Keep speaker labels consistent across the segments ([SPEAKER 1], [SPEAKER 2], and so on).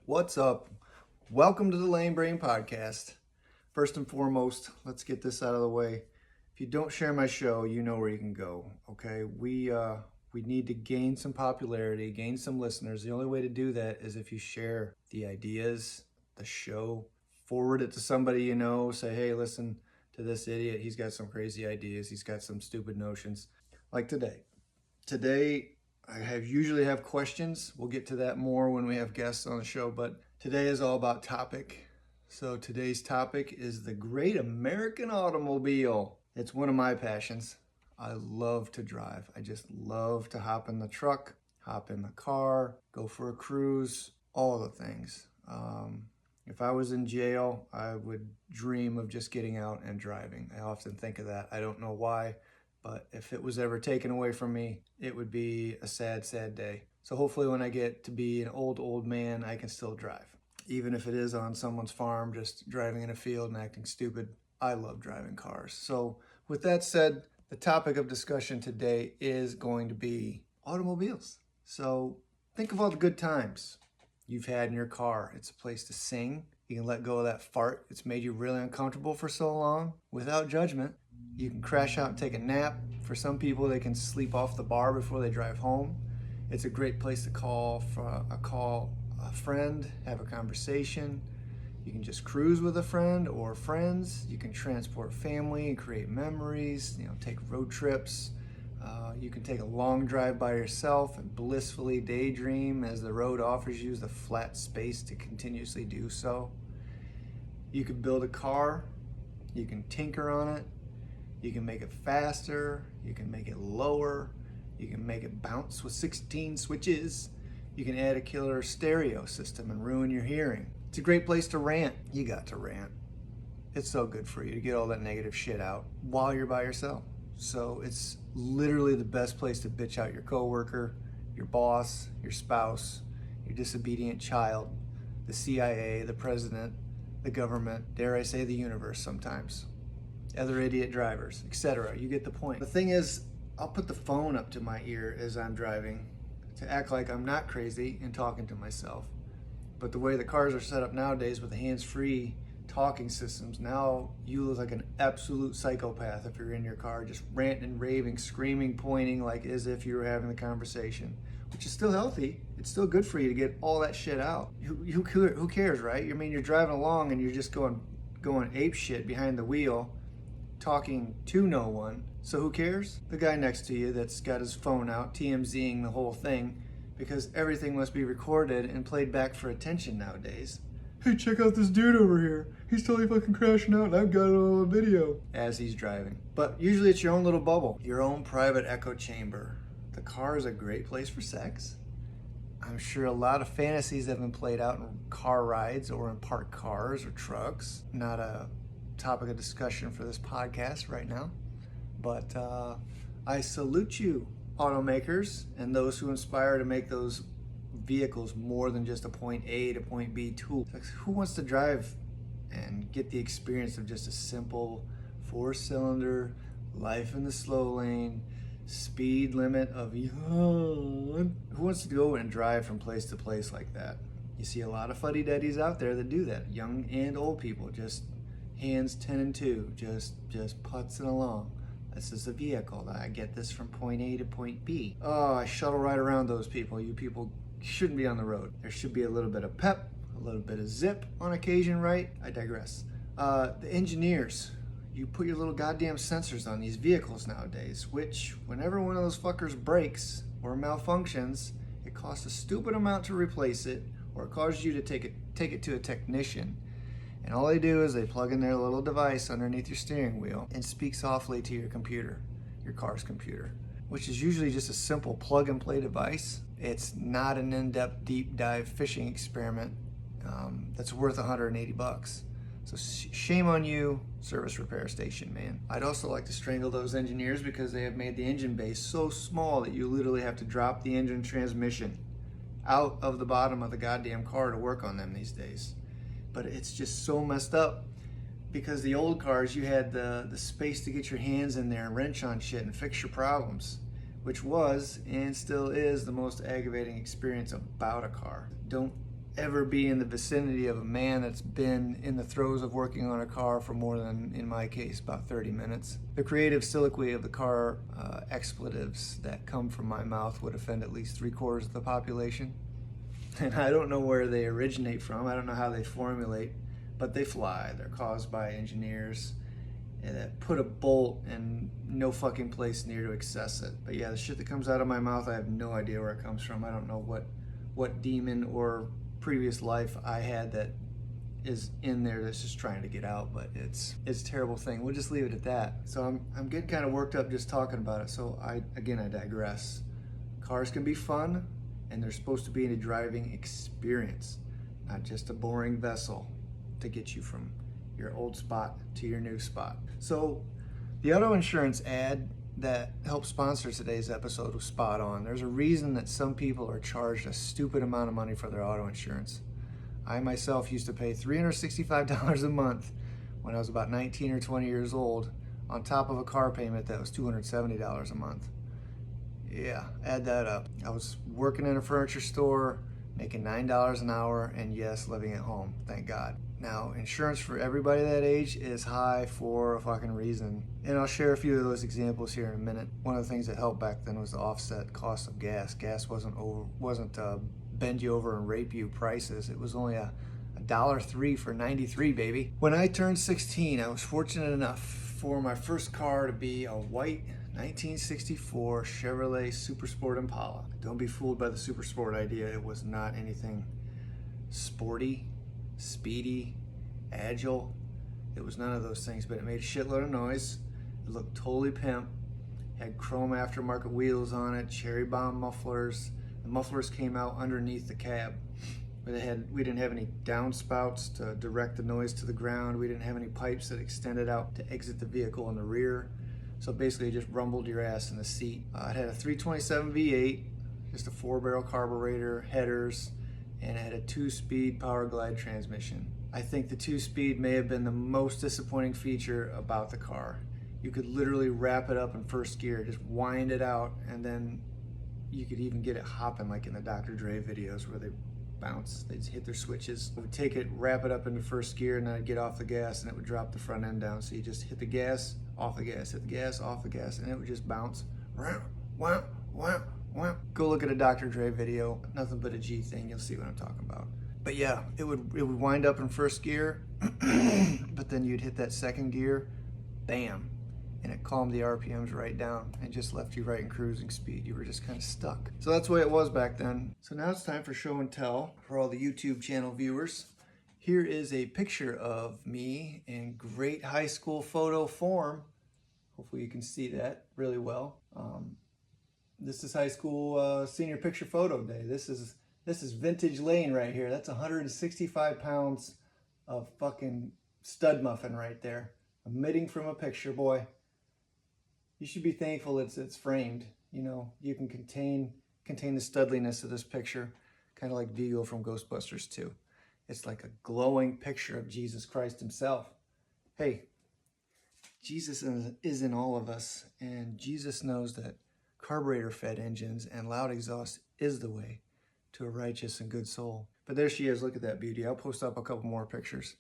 [SPEAKER 1] What's up? Welcome to the Lane Brain Podcast. First and foremost, let's get this out of the way. If you don't share my show, you know where you can go. Okay, we need to gain some popularity, gain some listeners. The only way to do that is if you share the ideas, the show, forward it to somebody you know. Say, hey, listen to this idiot. He's got some crazy ideas. He's got some stupid notions. Like today. Today, usually have questions. We'll get to that more when we have guests on the show, but today is all about topic. So today's topic is the great American automobile. It's one of my passions. I love to drive. I just love to hop in the truck, hop in the car, go for a cruise, all the things. If I was in jail, I would dream of just getting out and driving. I often think of that. I don't know why. But if it was ever taken away from me, it would be a sad, sad day. So hopefully when I get to be an old man, I can still drive. Even if it is on someone's farm, just driving in a field and acting stupid, I love driving cars. So with that said, the topic of discussion today is going to be automobiles. So think of all the good times you've had in your car. It's a place to sing. You can let go of that fart that's made you really uncomfortable for so long without judgment. You can crash out and take a nap. For some people, they can sleep off the bar before they drive home. It's a great place to call a friend, have a conversation. You can just cruise with a friend or friends. You can transport family and create memories, take road trips. You can take a long drive by yourself and blissfully daydream as the road offers you the flat space to continuously do so. You can build a car. You can tinker on it. You can make it faster, you can make it lower, you can make it bounce with 16 switches, you can add a killer stereo system and ruin your hearing. It's a great place to rant. You got to rant. It's so good for you to get all that negative shit out while you're by yourself. So it's literally the best place to bitch out your coworker, your boss, your spouse, your disobedient child, the CIA, the president, the government, dare I say the universe sometimes. Other idiot drivers, etc. You get the point. The thing is, I'll put the phone up to my ear as I'm driving to act like I'm not crazy and talking to myself. But the way the cars are set up nowadays with the hands-free talking systems, now you look like an absolute psychopath if you're in your car just ranting, raving, screaming, pointing like as if you were having the conversation, which is still healthy. It's still good for you to get all that shit out. Who cares, right? I mean, you're driving along and you're just going ape shit behind the wheel, talking to no one. So who cares? The guy next to you that's got his phone out, TMZing the whole thing, because everything must be recorded and played back for attention nowadays. Hey, check out this dude over here. He's totally fucking crashing out and I've got it all on video. As he's driving. But usually it's your own little bubble, your own private echo chamber. The car is a great place for sex. I'm sure a lot of fantasies have been played out in car rides or in parked cars or trucks. Not a topic of discussion for this podcast right now, but I salute you, automakers, and those who inspire to make those vehicles more than just a point A to point B tool. Who wants to drive and get the experience of just a simple 4-cylinder, life in the slow lane, speed limit of who wants to go and drive from place to place like that? You see a lot of fuddy-duddies out there that do that, young and old people, just hands 10 and 2, just putzing along. This is a vehicle. I get this from point A to point B. Oh, I shuttle right around those people. You people shouldn't be on the road. There should be a little bit of pep, a little bit of zip on occasion, right? I digress. The engineers, you put your little goddamn sensors on these vehicles nowadays, which whenever one of those fuckers breaks or malfunctions, it costs a stupid amount to replace it, or it causes you to take it to a technician. And all they do is they plug in their little device underneath your steering wheel and speak softly to your computer, your car's computer, which is usually just a simple plug and play device. It's not an in-depth deep dive fishing experiment that's worth $180. So shame on you, service repair station, man. I'd also like to strangle those engineers because they have made the engine base so small that you literally have to drop the engine transmission out of the bottom of the goddamn car to work on them these days. But it's just so messed up because the old cars, you had the space to get your hands in there and wrench on shit and fix your problems, which was and still is the most aggravating experience about a car. Don't ever be in the vicinity of a man that's been in the throes of working on a car for more than, in my case, about 30 minutes. The creative soliloquy of the car expletives that come from my mouth would offend at least 3/4 of the population. And I don't know where they originate from. I don't know how they formulate, but they fly. They're caused by engineers that put a bolt in no fucking place near to access it. But yeah, the shit that comes out of my mouth, I have no idea where it comes from. I don't know what demon or previous life I had that is in there that's just trying to get out, but it's a terrible thing. We'll just leave it at that. So I'm getting kind of worked up just talking about it. So I digress. Cars can be fun, and they're supposed to be a driving experience, not just a boring vessel to get you from your old spot to your new spot. So the auto insurance ad that helped sponsor today's episode was spot on. There's a reason that some people are charged a stupid amount of money for their auto insurance. I myself used to pay $365 a month when I was about 19 or 20 years old, on top of a car payment that was $270 a month. Yeah, add that up. I was working in a furniture store, making $9 an hour, and yes, living at home, thank God. Now, insurance for everybody that age is high for a fucking reason. And I'll share a few of those examples here in a minute. One of the things that helped back then was the offset cost of gas. Gas wasn't bend you over and rape you prices. It was only a $1.03 for 93, baby. When I turned 16, I was fortunate enough for my first car to be a white 1964 Chevrolet Super Sport Impala. Don't be fooled by the Super Sport idea. It was not anything sporty, speedy, agile. It was none of those things, but it made a shitload of noise. It looked totally pimp. Had chrome aftermarket wheels on it, cherry bomb mufflers. The mufflers came out underneath the cab. We didn't have any downspouts to direct the noise to the ground. We didn't have any pipes that extended out to exit the vehicle in the rear. So basically it just rumbled your ass in the seat. It had a 327 V8, just a 4-barrel carburetor, headers, and it had a 2-speed power glide transmission. I think the 2-speed may have been the most disappointing feature about the car. You could literally wrap it up in first gear, just wind it out, and then you could even get it hopping like in the Dr. Dre videos where they bounce, they'd hit their switches. I would take it, wrap it up into first gear, and then I'd get off the gas and it would drop the front end down. So you just hit the gas, off the gas, hit the gas, off the gas, and it would just bounce. Go look at a Dr. Dre video, nothing but a G thing, you'll see what I'm talking about. But yeah, it would wind up in first gear, but then you'd hit that second gear, bam, and it calmed the RPMs right down and just left you right in cruising speed. You were just kind of stuck. So that's the way it was back then. So now it's time for show and tell for all the YouTube channel viewers. Here is a picture of me in great high school photo form. Hopefully you can see that really well. This is high school senior picture photo day. This is vintage Lane right here. That's 165 pounds of fucking stud muffin right there, emitting from a picture, boy. You should be thankful it's framed. You know, you can contain the studliness of this picture, kind of like Vigo from Ghostbusters 2. It's like a glowing picture of Jesus Christ himself. Hey, Jesus is in all of us, and Jesus knows that carburetor-fed engines and loud exhaust is the way to a righteous and good soul. But there she is. Look at that beauty. I'll post up a couple more pictures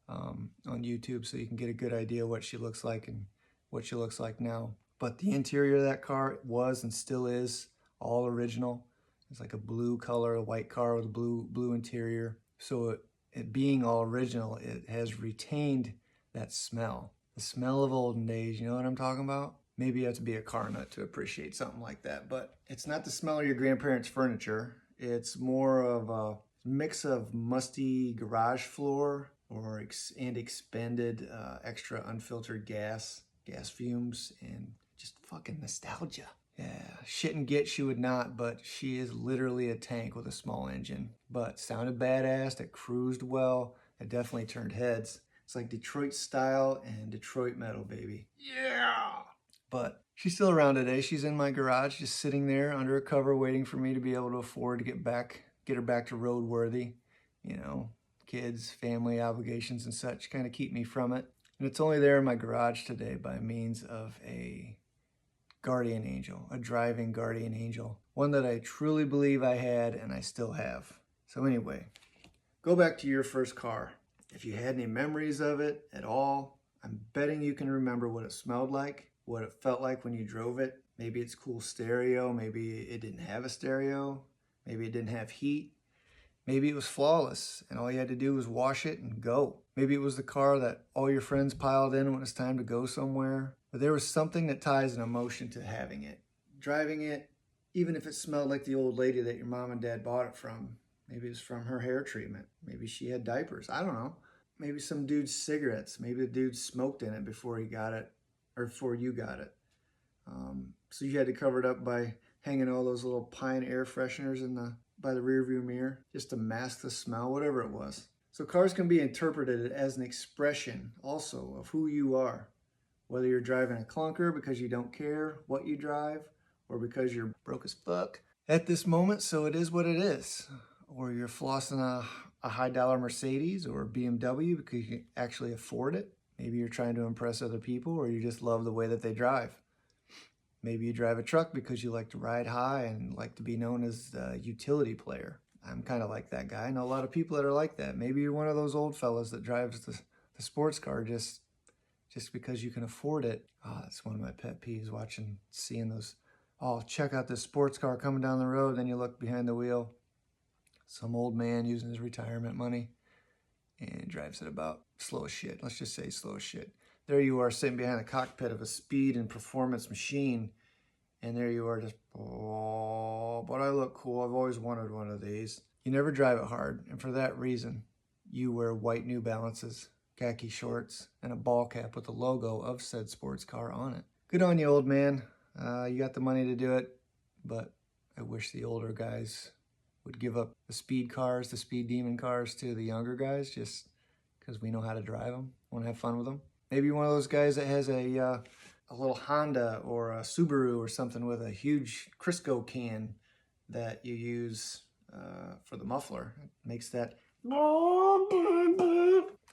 [SPEAKER 1] on YouTube so you can get a good idea what she looks like and what she looks like now. But the interior of that car was and still is all original. It's like a blue color, a white car with a blue interior. So it being all original, it has retained that smell. The smell of olden days, you know what I'm talking about? Maybe you have to be a car nut to appreciate something like that, but it's not the smell of your grandparents' furniture. It's more of a mix of musty garage floor and expanded extra unfiltered gas fumes, and just fucking nostalgia. Yeah, shit and get she would not, but she is literally a tank with a small engine. But sounded badass, it cruised well, it definitely turned heads. It's like Detroit style and Detroit metal, baby. Yeah! But she's still around today. She's in my garage, just sitting there under a cover waiting for me to be able to afford to get her back to roadworthy. You know, kids, family obligations and such kind of keep me from it. And it's only there in my garage today by means of a guardian angel, a driving guardian angel. One that I truly believe I had and I still have. So anyway, Go back to your first car. If you had any memories of it at all, I'm betting you can remember what it smelled like, what it felt like when you drove it. Maybe it's cool stereo, maybe it didn't have a stereo, maybe it didn't have heat. Maybe it was flawless and all you had to do was wash it and go. Maybe it was the car that all your friends piled in when it's time to go somewhere. But there was something that ties an emotion to having it. Driving it, even if it smelled like the old lady that your mom and dad bought it from. Maybe it's from her hair treatment. Maybe she had diapers. I don't know. Maybe some dude's cigarettes. Maybe the dude smoked in it before he got it or before you got it. So you had to cover it up by hanging all those little Pine air fresheners by the rear view mirror just to mask the smell, whatever it was. So cars can be interpreted as an expression also of who you are. Whether you're driving a clunker because you don't care what you drive or because you're broke as fuck at this moment, so it is what it is. Or you're flossing a high dollar Mercedes or a BMW because you can actually afford it. Maybe you're trying to impress other people or you just love the way that they drive. Maybe you drive a truck because you like to ride high and like to be known as the utility player. I'm kind of like that guy. I know a lot of people that are like that. Maybe you're one of those old fellas that drives the sports car just because you can afford it. Oh, that's one of my pet peeves, seeing those, oh, check out this sports car coming down the road. Then you look behind the wheel, some old man using his retirement money and drives it about slow as shit. Let's just say slow as shit. There you are sitting behind the cockpit of a speed and performance machine. And there you are just, oh, but I look cool. I've always wanted one of these. You never drive it hard. And for that reason, you wear white New Balances, khaki shorts, and a ball cap with the logo of said sports car on it. Good on you, old man. You got the money to do it, but I wish the older guys would give up the speed cars, the speed demon cars to the younger guys just because we know how to drive them, want to have fun with them. Maybe one of those guys that has a little Honda or a Subaru or something with a huge Crisco can that you use for the muffler. It makes that.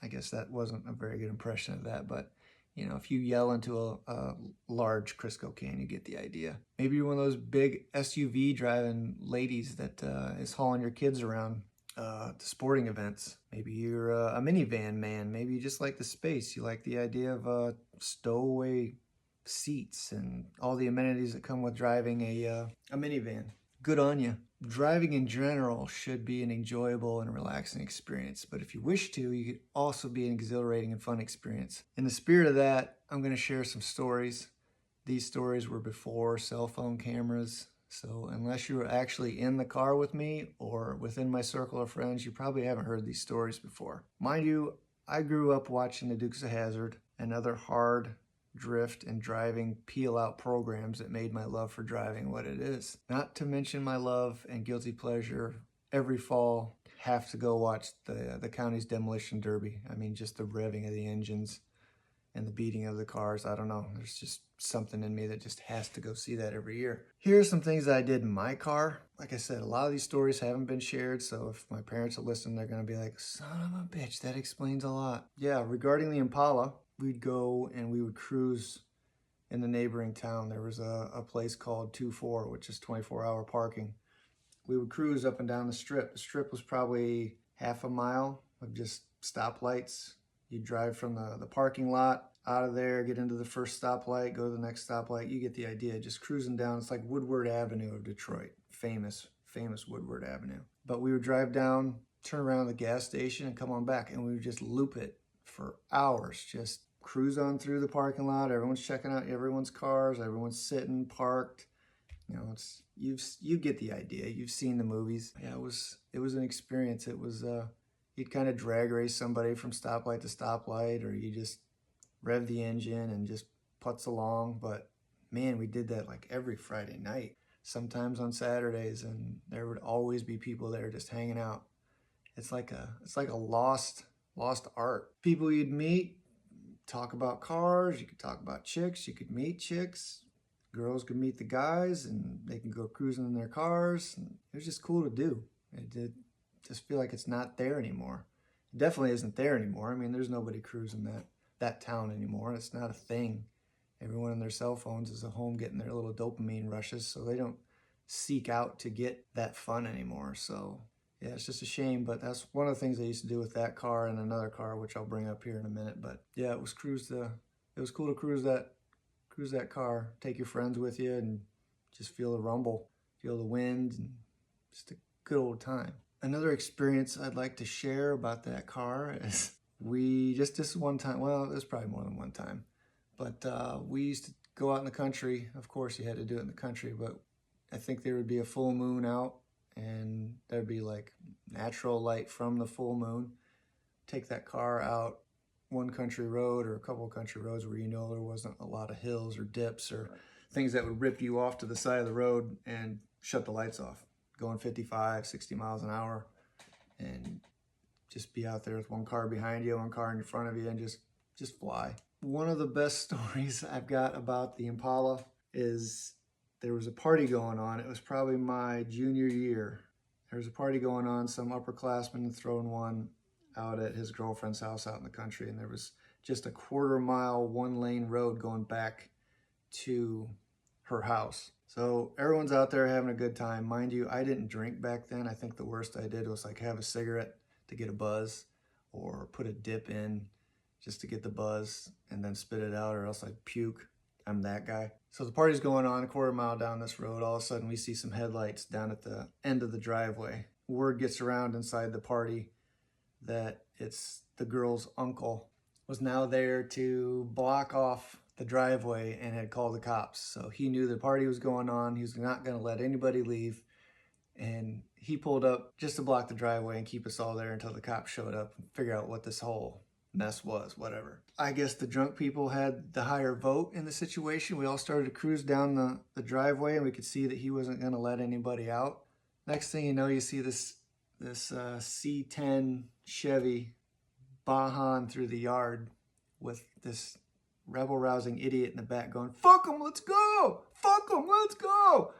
[SPEAKER 1] I guess that wasn't a very good impression of that, but you know, if you yell into a large Crisco can, you get the idea. Maybe you're one of those big SUV driving ladies that is hauling your kids around to sporting events. Maybe you're a minivan man. Maybe you just like the space. You like the idea of stowaway seats and all the amenities that come with driving a minivan. Good on you. Driving in general should be an enjoyable and relaxing experience, but if you wish to, you could also be an exhilarating and fun experience. In the spirit of that, I'm going to share some stories. These stories were before cell phone cameras, so unless you were actually in the car with me or within my circle of friends, you probably haven't heard these stories before. Mind you, I grew up watching the Dukes of Hazzard and other hard drift and driving peel out programs that made my love for driving what it is. Not to mention my love and guilty pleasure every fall have to go watch the county's demolition derby. I mean, just the revving of the engines and the beating of the cars. I don't know. There's just something in me that just has to go see that every year. Here are some things that I did in my car. Like I said, a lot of these stories haven't been shared, so if my parents are listening, they're going to be like, son of a bitch, that explains a lot. Yeah, regarding the Impala, we'd go and we would cruise in the neighboring town. There was a place called 2-4, which is 24-hour parking. We would cruise up and down the strip. The strip was probably half a mile of just stoplights. You'd drive from the parking lot out of there, get into the first stoplight, go to the next stoplight. You get the idea. Just cruising down. It's like Woodward Avenue of Detroit. Famous Woodward Avenue. But we would drive down, turn around at the gas station and come on back. And we would just loop it for hours. Just cruise on through the parking lot. Everyone's checking out everyone's cars. Everyone's sitting, parked. You know, you get the idea. You've seen the movies. Yeah, it was an experience. It was you'd kind of drag race somebody from stoplight to stoplight, or you just rev the engine and just putz along. But man, we did that like every Friday night, sometimes on Saturdays, and there would always be people there just hanging out. It's like a lost art. People you'd meet, talk about cars, you could talk about chicks, you could meet chicks. Girls could meet the guys and they can go cruising in their cars. And it was just cool to do. It did just feel like it's not there anymore. It definitely isn't there anymore. I mean, there's nobody cruising that town anymore. It's not a thing. Everyone on their cell phones is at home getting their little dopamine rushes, so they don't seek out to get that fun anymore. So Yeah, it's just a shame, but that's one of the things I used to do with that car and another car, which I'll bring up here in a minute. But yeah, it was cool to cruise that car, take your friends with you and just feel the rumble, feel the wind, and just a good old time. Another experience I'd like to share about that car is this one time, well, it was probably more than one time, but we used to go out in the country. Of course, you had to do it in the country, but I think there would be a full moon out and there'd be like natural light from the full moon. Take that car out one country road or a couple of country roads where there wasn't a lot of hills or dips or things that would rip you off to the side of the road, and shut the lights off, going 55, 60 miles an hour, and just be out there with one car behind you, one car in front of you, and just fly. One of the best stories I've got about the Impala is there was a party going on. It was probably my junior year. There was a party going on, some upperclassman throwing one out at his girlfriend's house out in the country, and there was just a quarter-mile, one-lane road going back to her house. So everyone's out there having a good time. Mind you, I didn't drink back then. I think the worst I did was like have a cigarette to get a buzz, or put a dip in just to get the buzz and then spit it out, or else I'd puke. I'm that guy. So the party's going on a quarter mile down this road. All of a sudden we see some headlights down at the end of the driveway. Word gets around inside the party that it's the girl's uncle was now there to block off the driveway and had called the cops. So he knew the party was going on. He was not going to let anybody leave. And he pulled up just to block the driveway and keep us all there until the cops showed up and figure out what this whole mess was, whatever. I guess the drunk people had the higher vote in the situation. We all started to cruise down the driveway, and we could see that he wasn't going to let anybody out. Next thing you know, you see this C10 Chevy Bajan through the yard with this rebel-rousing idiot in the back going, "Fuck him, let's go! Fuck him, let's go!"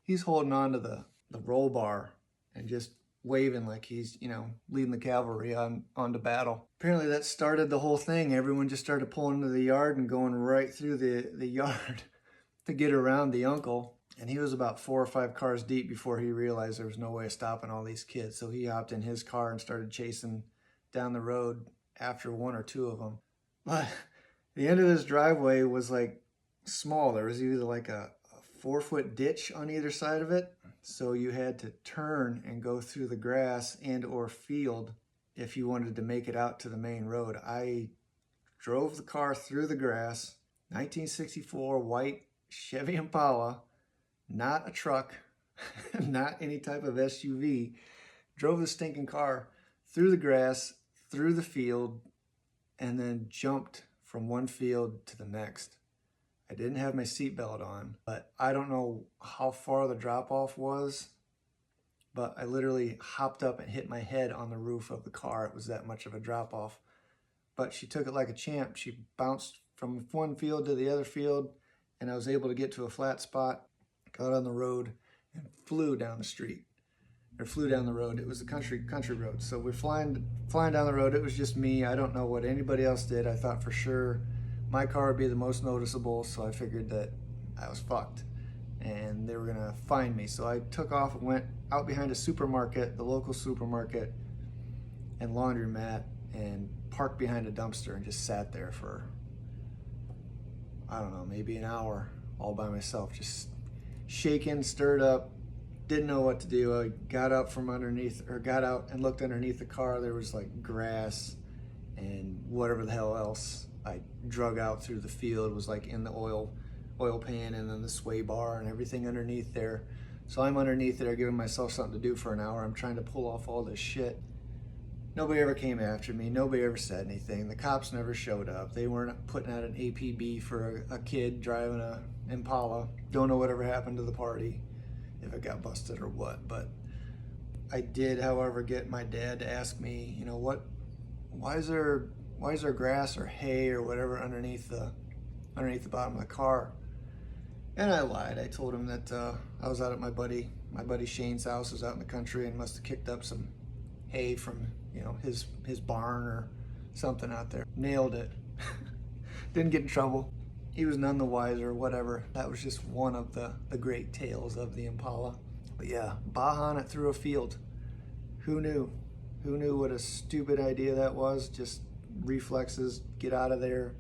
[SPEAKER 1] He's holding on to the roll bar and just waving like he's, leading the cavalry on to battle. Apparently that started the whole thing. Everyone just started pulling into the yard and going right through the yard to get around the uncle. And he was about 4 or 5 cars deep before he realized there was no way of stopping all these kids. So he hopped in his car and started chasing down the road after 1 or 2 of them. But the end of this driveway was like small. There was either like a 4-foot ditch on either side of it. So you had to turn and go through the grass and or field if you wanted to make it out to the main road. I drove the car through the grass, 1964 white Chevy Impala, not a truck, not any type of SUV. Drove the stinking car through the grass, through the field, and then jumped from one field to the next. I didn't have my seatbelt on, but I don't know how far the drop-off was, but I literally hopped up and hit my head on the roof of the car. It was that much of a drop-off. But she took it like a champ. She bounced from one field to the other field, and I was able to get to a flat spot, got on the road, and flew down the street. Or flew down the road. It was a country road. So we're flying down the road. It was just me. I don't know what anybody else did. I thought for sure my car would be the most noticeable, so I figured that I was fucked and they were gonna find me. So I took off and went out behind a supermarket, the local supermarket and laundromat, and parked behind a dumpster and just sat there for, I don't know, maybe an hour all by myself, just shaking, stirred up, didn't know what to do. I got out and looked underneath the car. There was like grass and whatever the hell else I drug out through the field was like in the oil pan, and then the sway bar and everything underneath there. So I'm underneath there giving myself something to do for an hour. I'm trying to pull off all this shit. Nobody ever came after me. Nobody ever said anything. The cops never showed up. They weren't putting out an APB for a kid driving a Impala. Don't know whatever happened to the party, if it got busted or what. But I did, however, get my dad to ask me, why is there grass or hay or whatever underneath the bottom of the car? And I lied. I told him that I was out at my buddy Shane's house. I was out in the country and must have kicked up some hay from his barn or something out there. Nailed it. Didn't get in trouble. He was none the wiser, whatever. That was just one of the great tales of the Impala. But yeah, Bajan it through a field. Who knew? Who knew what a stupid idea that was? Just reflexes, get out of there.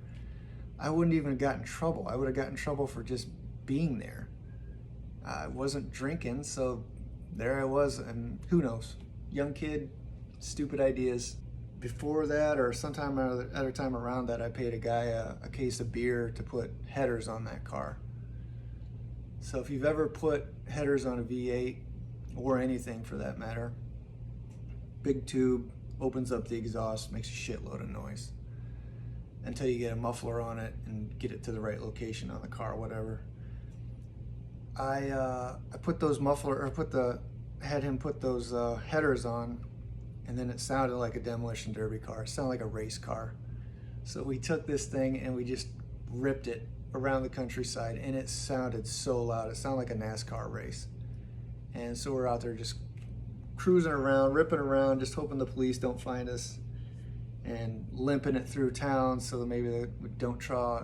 [SPEAKER 1] I wouldn't even have gotten in trouble. I would have gotten in trouble for just being there. I wasn't drinking, so there I was, and who knows? Young kid, stupid ideas. Before that, or sometime other time around that, I paid a guy a case of beer to put headers on that car. So if you've ever put headers on a V8, or anything for that matter, big tube, opens up the exhaust, makes a shitload of noise until you get a muffler on it and get it to the right location on the car, whatever. I put those had him put those headers on, and then it sounded like a demolition derby car. It sounded like a race car. So we took this thing and we just ripped it around the countryside, and it sounded so loud. It sounded like a NASCAR race. And so we're out there just cruising around, ripping around, just hoping the police don't find us, and limping it through town so that maybe they don't draw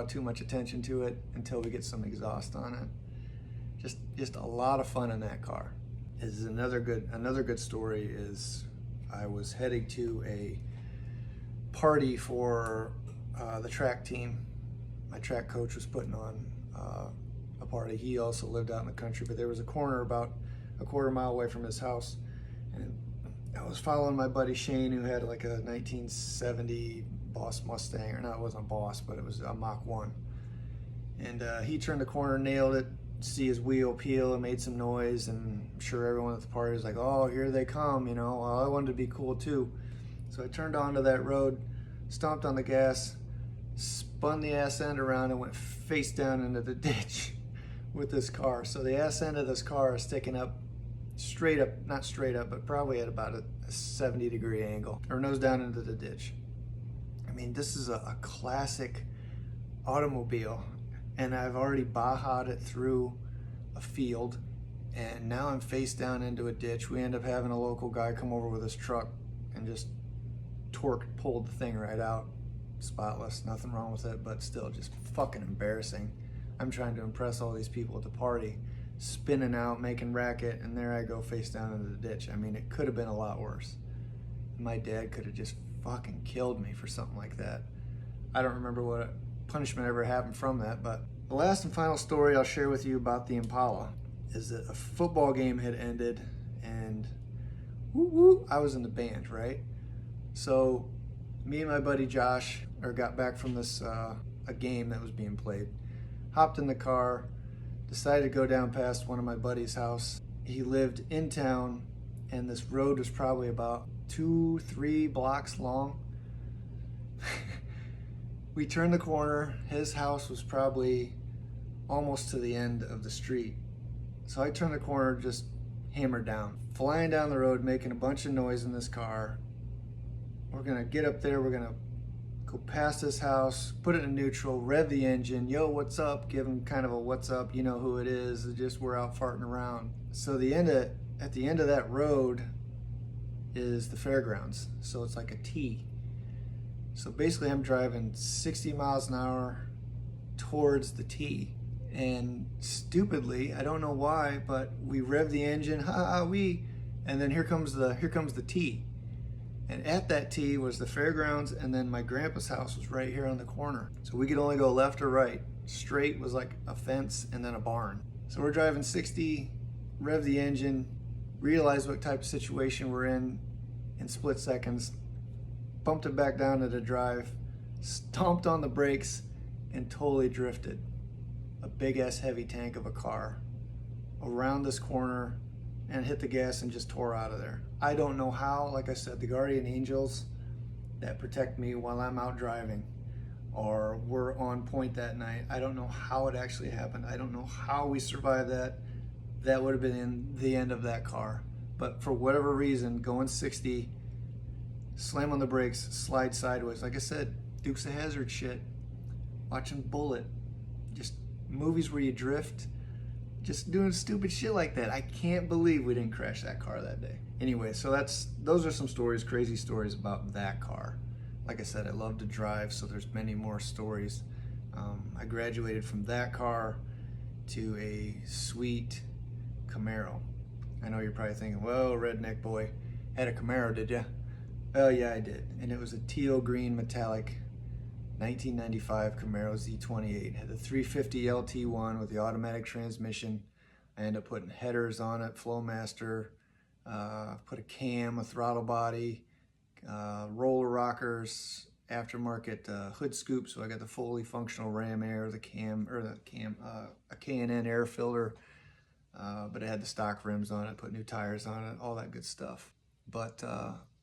[SPEAKER 1] too much attention to it until we get some exhaust on it. Just a lot of fun in that car. Is another good story is I was heading to a party for the track team. My track coach was putting on a party. He also lived out in the country, but there was a corner about a quarter mile away from his house, and I was following my buddy Shane, who had like a 1970 Boss Mustang, or not, it wasn't a Boss, but it was a Mach 1. And he turned the corner, nailed it, see his wheel peel, and made some noise, and I'm sure everyone at the party was like, oh, here they come, you know. Well, I wanted to be cool too. So I turned onto that road, stomped on the gas, spun the ass end around, and went face down into the ditch with this car. So the ass end of this car is sticking up straight up, not straight up, but probably at about a 70-degree angle, or nose down into the ditch. I mean, this is a classic automobile, and I've already Baha'd it through a field, and now I'm face down into a ditch. We end up having a local guy come over with his truck and just pulled the thing right out. Spotless, nothing wrong with it, but still just fucking embarrassing. I'm trying to impress all these people at the party, spinning out, making racket, and there I go face down into the ditch. I mean, it could have been a lot worse. My dad could have just fucking killed me for something like that. I don't remember what punishment ever happened from that, but the last and final story I'll share with you about the Impala is that a football game had ended, and I was in the band, right? So me and my buddy Josh got back from this a game that was being played, hopped in the car, decided to go down past one of my buddy's house. He lived in town, and this road was probably about 2-3 blocks long. We turned the corner. His house was probably almost to the end of the street. So I turned the corner, just hammered down, flying down the road, making a bunch of noise in this car. We're gonna get up there, we're gonna go past this house, put it in neutral, rev the engine, yo, what's up? Give him kind of a what's up, you know who it is, it's just we're out farting around. So at the end of that road is the fairgrounds. So it's like a T. So basically I'm driving 60 miles an hour towards the T. And stupidly, I don't know why, but we rev the engine, and then here comes the T. And at that T was the fairgrounds, and then my grandpa's house was right here on the corner. So we could only go left or right. Straight was like a fence and then a barn. So we're driving 60, rev the engine, realize what type of situation we're in split seconds, bumped it back down to the drive, stomped on the brakes, and totally drifted a big ass heavy tank of a car around this corner and hit the gas and just tore out of there. I don't know how. Like I said, the guardian angels that protect me while I'm out driving or were on point that night, I don't know how it actually happened. I don't know how we survived that. That would have been the end of that car. But for whatever reason, going 60, slam on the brakes, slide sideways. Like I said, Dukes of Hazzard shit. Watching Bullet. Just movies where you drift. Just doing stupid shit like that. I can't believe we didn't crash that car that day. Anyway, so those are some stories, crazy stories about that car. Like I said, I love to drive, so there's many more stories. I graduated from that car to a sweet Camaro. I know you're probably thinking, whoa, redneck boy. Had a Camaro, did you? Oh yeah, I did. And it was a teal green metallic 1995 Camaro Z28. It had the 350 LT1 with the automatic transmission. I ended up putting headers on it, Flowmaster, put a cam, a throttle body, roller rockers, aftermarket hood scoop. So I got the fully functional ram air, a K&N air filter, but it had the stock rims on it, put new tires on it, all that good stuff. But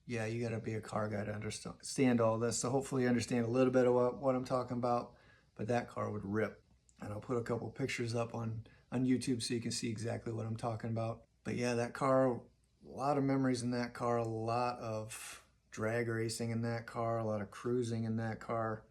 [SPEAKER 1] yeah, you got to be a car guy to understand all this. So hopefully you understand a little bit of what I'm talking about. But that car would rip. And I'll put a couple pictures up on YouTube so you can see exactly what I'm talking about. But yeah, that car, a lot of memories in that car, a lot of drag racing in that car, a lot of cruising in that car.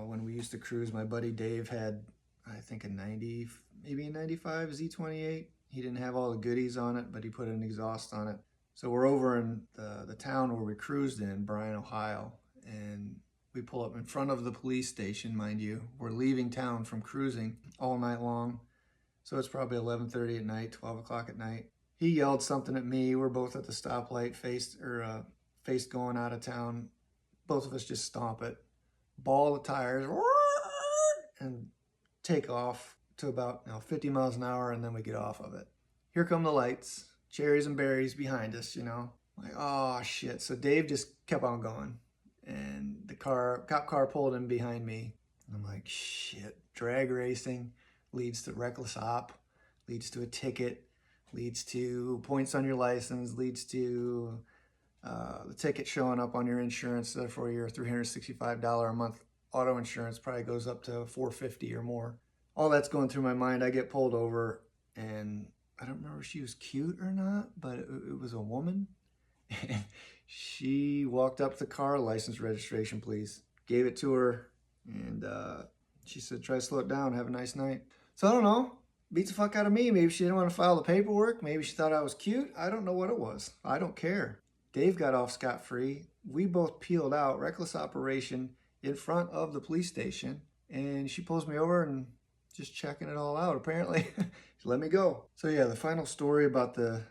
[SPEAKER 1] When we used to cruise, my buddy Dave had, I think, a 90, maybe a 95 Z28. He didn't have all the goodies on it, but he put an exhaust on it. So we're over in the town where we cruised in, Bryan, Ohio, and we pull up in front of the police station, mind you. We're leaving town from cruising all night long. So it's probably 11:30 at night, 12 o'clock at night. He yelled something at me. We're both at the stoplight, faced going out of town. Both of us just stomp it, ball the tires, and take off to about 50 miles an hour, and then we get off of it. Here come the lights, cherries and berries behind us, Like, oh shit. So Dave just kept on going, and the cop car pulled in behind me. I'm like, shit. Drag racing leads to reckless op, leads to a ticket, leads to points on your license, leads to the ticket showing up on your insurance for your $365 a month auto insurance probably goes up to $450 or more. All that's going through my mind. I get pulled over, and I don't remember if she was cute or not, but it was a woman. And she walked up to the car, license registration, please. Gave it to her, and she said, try to slow it down, have a nice night. So I don't know, beats the fuck out of me. Maybe she didn't want to file the paperwork. Maybe she thought I was cute. I don't know what it was. I don't care. Dave got off scot-free. We both peeled out, reckless operation, in front of the police station. And she pulls me over and just checking it all out, apparently. She let me go. So yeah, the final story about the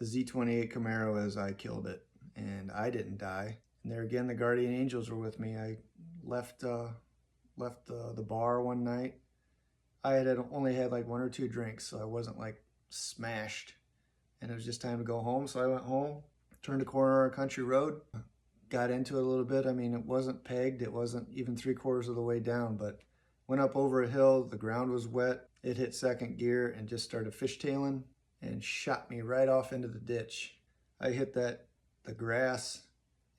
[SPEAKER 1] Z28 Camaro is I killed it. And I didn't die. And there again, the guardian angels were with me. I left the bar one night. I had only had like 1 or 2 drinks, so I wasn't like smashed. And it was just time to go home. So I went home, turned a corner on a country road, got into it a little bit. I mean, it wasn't pegged. It wasn't even 3/4 of the way down, but went up over a hill. The ground was wet. It hit second gear and just started fishtailing and shot me right off into the ditch. I hit the grass,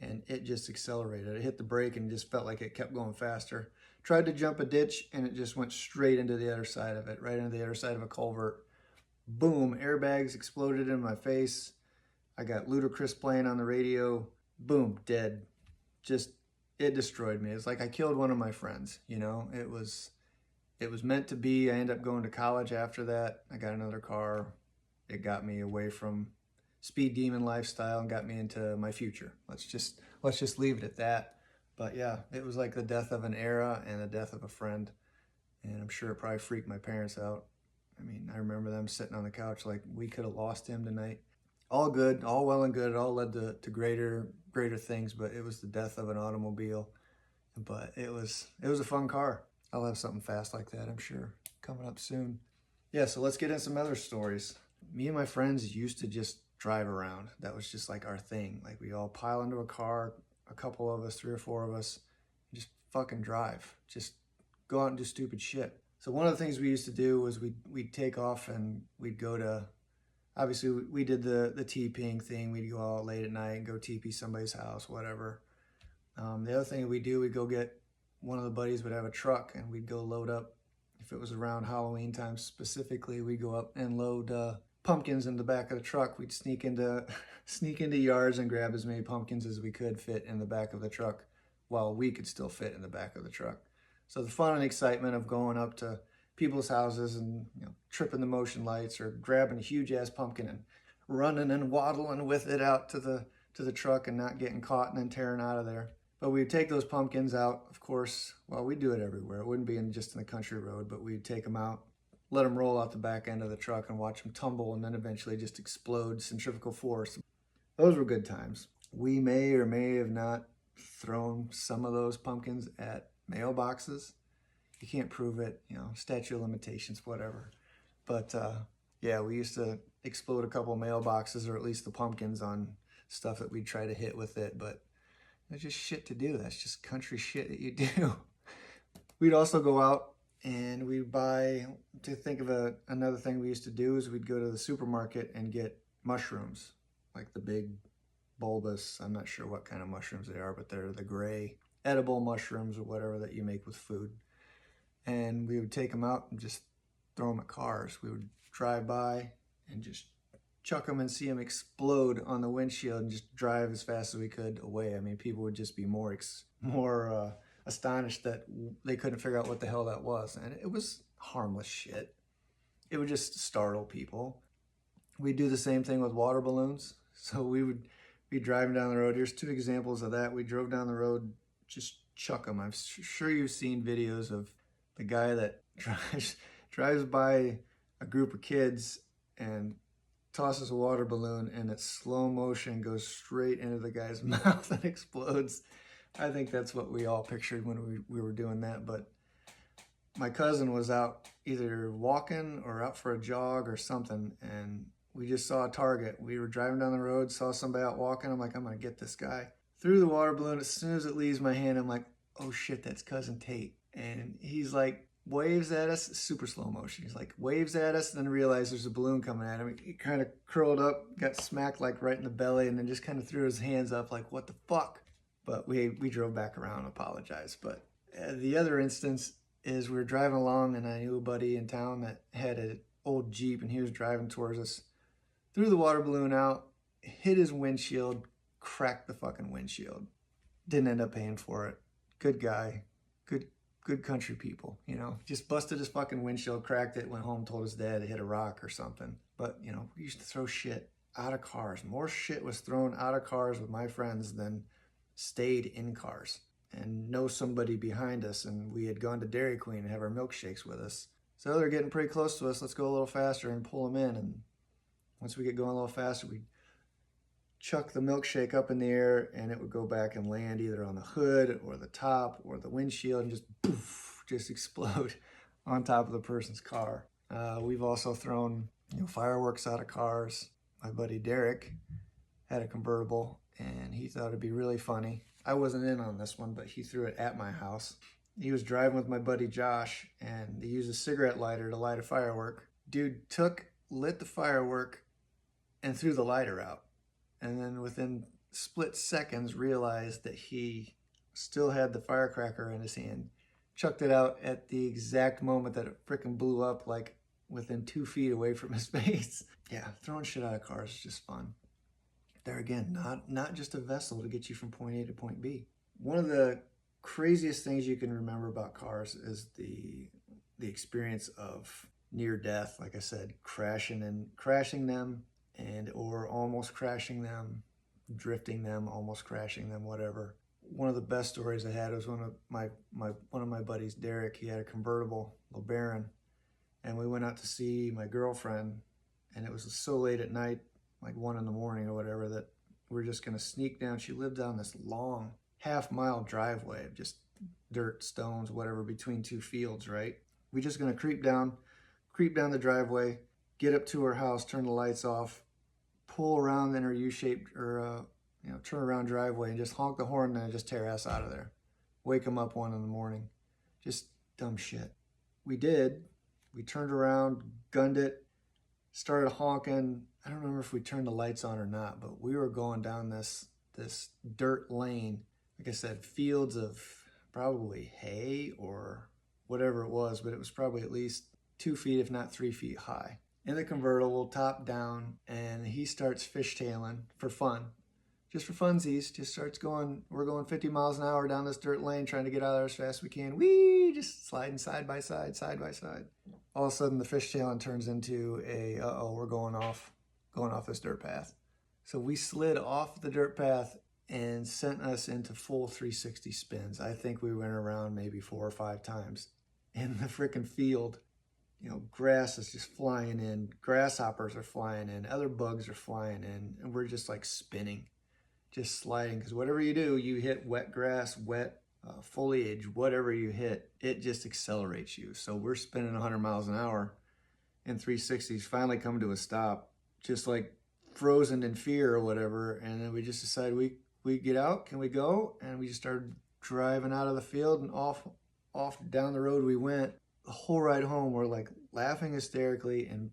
[SPEAKER 1] and it just accelerated. I hit the brake and just felt like it kept going faster. Tried to jump a ditch, and it just went straight into the other side of it, right into the other side of a culvert. Boom, airbags exploded in my face. I got Ludacris playing on the radio. Boom, dead. Just, it destroyed me. It's like I killed one of my friends, It was meant to be. I ended up going to college after that. I got another car. It got me away from speed demon lifestyle and got me into my future. Let's just leave it at that. But yeah, it was like the death of an era and the death of a friend. And I'm sure it probably freaked my parents out. I mean, I remember them sitting on the couch like, we could have lost him tonight. All good, all well and good. It all led to greater things, but it was the death of an automobile. But it was a fun car. I'll have something fast like that, I'm sure, coming up soon. Yeah, so let's get into some other stories. Me and my friends used to just drive around. That was just like our thing. Like we all pile into a car, a couple of us, 3 or 4 of us, just fucking drive. Just go out and do stupid shit. So one of the things we used to do was we'd take off and we'd go to, obviously we did the TPing thing. We'd go out late at night and go TP somebody's house, whatever. The other thing we'd go get, one of the buddies would have a truck and we'd go load up. If it was around Halloween time specifically, we'd go up and load pumpkins in the back of the truck. We'd sneak into yards and grab as many pumpkins as we could fit in the back of the truck while we could still fit in the back of the truck. So the fun and excitement of going up to people's houses and tripping the motion lights or grabbing a huge ass pumpkin and running and waddling with it out to the truck and not getting caught and then tearing out of there. But we'd take those pumpkins out, of course. Well, we'd do it everywhere. It wouldn't be just in the country road, but we'd take them out, let them roll out the back end of the truck and watch them tumble and then eventually just explode, centrifugal force. those were good times. We may or may have not thrown some of those pumpkins at mailboxes. You can't prove it, you know, statute of limitations, whatever. But yeah, we used to explode a couple mailboxes, or at least the pumpkins, on stuff that we'd try to hit with it. But it's just shit to do. That's just country shit that you do. We'd also go out and we'd buy, to think of another thing we used to do is we'd go to the supermarket and get mushrooms, like the big bulbous, I'm not sure what kind of mushrooms they are, but they're the gray edible mushrooms or whatever that you make with food. And we would take them out and just throw them at cars. We would drive by and just chuck them and see them explode on the windshield and just drive as fast as we could away. I mean, people would just be more astonished that they couldn't figure out what the hell that was. And it was harmless shit. It would just startle people. We'd do the same thing with water balloons. So we would be driving down the road. Here's two examples of that. We drove down the road, just chuck them. I'm sure you've seen videos of the guy that drives by a group of kids and tosses a water balloon, and at slow motion goes straight into the guy's mouth and explodes. I think that's what we all pictured when we were doing that. But my cousin was out either walking or out for a jog or something, and we just saw a target. We were driving down the road, saw somebody out walking. I'm like, I'm gonna get this guy. Threw the water balloon. As soon as it leaves my hand, I'm like, oh shit, that's Cousin Tate. And he's like, waves at us, super slow motion. He's like, waves at us, then realized there's a balloon coming at him. He kind of curled up, got smacked like right in the belly, and then just kind of threw his hands up like, what the fuck? But we drove back around and apologized. But the other instance is we were driving along, and I knew a buddy in town that had an old Jeep, and he was driving towards us. Threw the water balloon out, hit his windshield, cracked the fucking windshield. Didn't end up paying for it. Good guy. Good country people, you know. Just busted his fucking windshield, cracked it, went home, told his dad it hit a rock or something. But, you know, we used to throw shit out of cars. More shit was thrown out of cars with my friends than stayed in cars. And know somebody behind us, and we had gone to Dairy Queen and have our milkshakes with us. So they're getting pretty close to us. Let's go a little faster and pull them in. And once we get going a little faster, we'd chuck the milkshake up in the air, and it would go back and land either on the hood or the top or the windshield and just poof, just explode on top of the person's car. We've also thrown, you know, fireworks out of cars. My buddy Derek had a convertible, and he thought it'd be really funny. I wasn't in on this one, but he threw it at my house. He was driving with my buddy Josh, and they used a cigarette lighter to light a firework. Dude lit the firework and threw the lighter out. And then within split seconds realized that he still had the firecracker in his hand. Chucked it out at the exact moment that it frickin' blew up, like within 2 feet away from his face. Yeah, throwing shit out of cars is just fun. There again, not just a vessel to get you from point A to point B. One of the craziest things you can remember about cars is the experience of near death. Like I said, crashing them, and or almost crashing them, drifting them, almost crashing them, whatever. One of the best stories I had was one of my buddies, Derek. He had a convertible, LeBaron, and we went out to see my girlfriend, and it was so late at night, like 1 in the morning or whatever, that we were just gonna sneak down. She lived down this long half-mile driveway of just dirt, stones, whatever, between 2 fields, right? We're just gonna creep down the driveway, get up to her house, turn the lights off, pull around in her U-shaped or turn around driveway and just honk the horn and then just tear ass out of there. Wake them up 1 in the morning. Just dumb shit. We did. We turned around, gunned it, started honking. I don't remember if we turned the lights on or not, but we were going down this dirt lane. Like I said, fields of probably hay or whatever it was, but it was probably at least 2 feet, if not 3 feet high. In the convertible, top down, and he starts fishtailing for fun. Just for funsies, just starts going, we're going 50 miles an hour down this dirt lane, trying to get out of there as fast as we can. Whee! Just sliding side by side. All of a sudden, the fishtailing turns into a, we're going off this dirt path. So we slid off the dirt path and sent us into full 360 spins. I think we went around maybe 4 or 5 times in the freaking field. grass is just flying in, grasshoppers are flying in, other bugs are flying in, and we're just like spinning, just sliding, because whatever you do, you hit wet grass, wet foliage, whatever you hit, it just accelerates you. So we're spinning 100 miles an hour in 360s, finally come to a stop, just like frozen in fear or whatever. And then we just decided we get out, can we go? And we just started driving out of the field, and off down the road we went. The whole ride home, we're like laughing hysterically and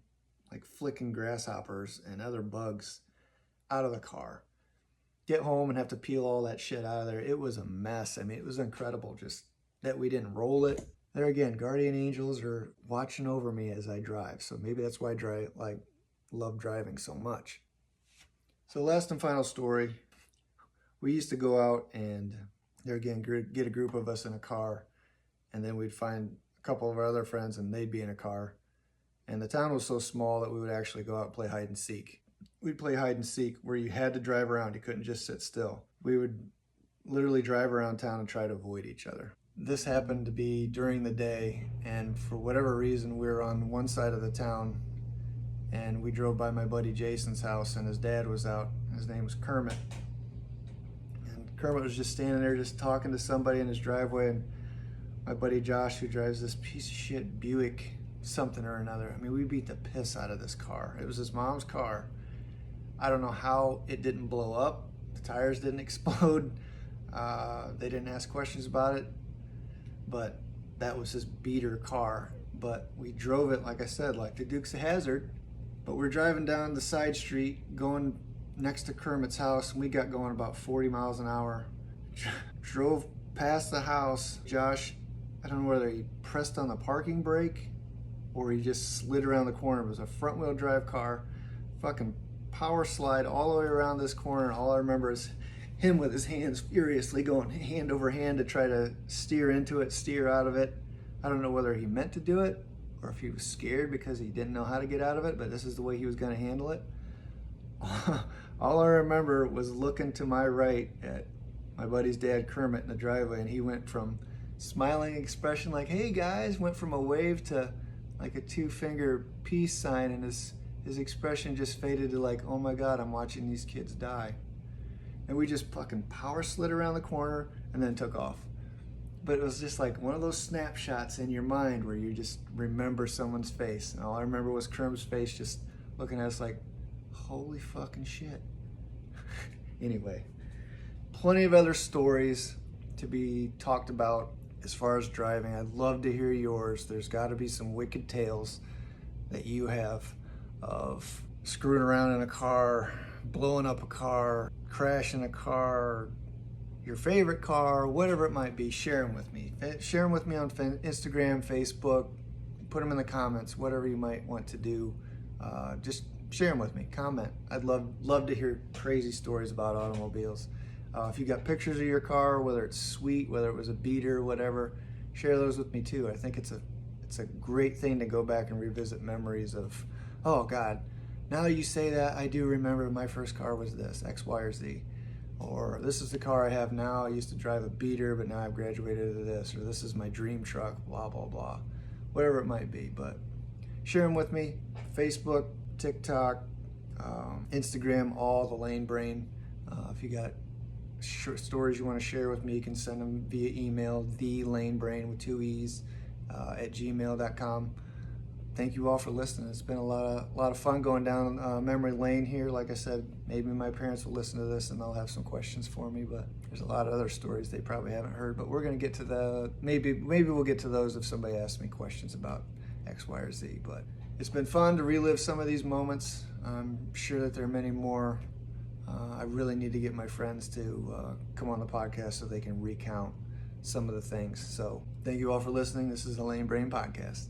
[SPEAKER 1] like flicking grasshoppers and other bugs out of the car. Get home and have to peel all that shit out of there. It was a mess. I mean, it was incredible just that we didn't roll it. There again, guardian angels are watching over me as I drive. So maybe that's why I love driving so much. So last and final story, we used to go out and there again, get a group of us in a car, and then we'd find a couple of our other friends and they'd be in a car. And the town was so small that we would actually go out and play hide and seek. We'd play hide and seek where you had to drive around. You couldn't just sit still. We would literally drive around town and try to avoid each other. This happened to be during the day, and for whatever reason, we were on one side of the town, and we drove by my buddy Jason's house, and his dad was out. His name was Kermit. And Kermit was just standing there just talking to somebody in his driveway, and my buddy Josh, who drives this piece of shit Buick something or another, I mean, we beat the piss out of this car. It was his mom's car. I don't know how it didn't blow up. The tires didn't explode. They didn't ask questions about it, but that was his beater car. But we drove it, like I said, like the Dukes of Hazzard. But we're driving down the side street, going next to Kermit's house, and we got going about 40 miles an hour. Drove past the house. Josh, I don't know whether he pressed on the parking brake or he just slid around the corner. It was a front wheel drive car, fucking power slide all the way around this corner. All I remember is him with his hands furiously going hand over hand to try to steer into it, steer out of it. I don't know whether he meant to do it or if he was scared because he didn't know how to get out of it, but this is the way he was going to handle it. All I remember was looking to my right at my buddy's dad Kermit in the driveway, and he went from smiling expression like, hey guys, went from a wave to like a 2-finger peace sign, and his expression just faded to like, oh my God, I'm watching these kids die. And we just fucking power slid around the corner and then took off. But it was just like one of those snapshots in your mind where you just remember someone's face. And all I remember was Kermit's face just looking at us like, holy fucking shit. Anyway, plenty of other stories to be talked about as far as driving. I'd love to hear yours. There's got to be some wicked tales that you have of screwing around in a car, blowing up a car, crashing a car, your favorite car, whatever it might be. Share them with me. Share them with me on Instagram, Facebook. Put them in the comments, whatever you might want to do. Just share them with me. Comment. I'd love to hear crazy stories about automobiles. If you got pictures of your car, whether it's sweet, whether it was a beater, whatever, share those with me too. I think it's a great thing to go back and revisit memories of, oh God, now that you say that, I do remember my first car was this, X, Y, or Z. Or this is the car I have now. I used to drive a beater, but now I've graduated to this. Or this is my dream truck, blah, blah, blah. Whatever it might be. But share them with me. Facebook, TikTok, Instagram, all the Lane Brain. If you got stories you want to share with me, you can send them via email, thelanebrain with 2 E's at gmail.com. Thank you all for listening. It's been a lot of fun going down memory lane here. Like I said, maybe my parents will listen to this and they'll have some questions for me, but there's a lot of other stories they probably haven't heard. But we're going to get to maybe we'll get to those if somebody asks me questions about X, Y, or Z. But it's been fun to relive some of these moments. I'm sure that there are many more. I really need to get my friends to come on the podcast so they can recount some of the things. So thank you all for listening. This is the Lane Brain Podcast.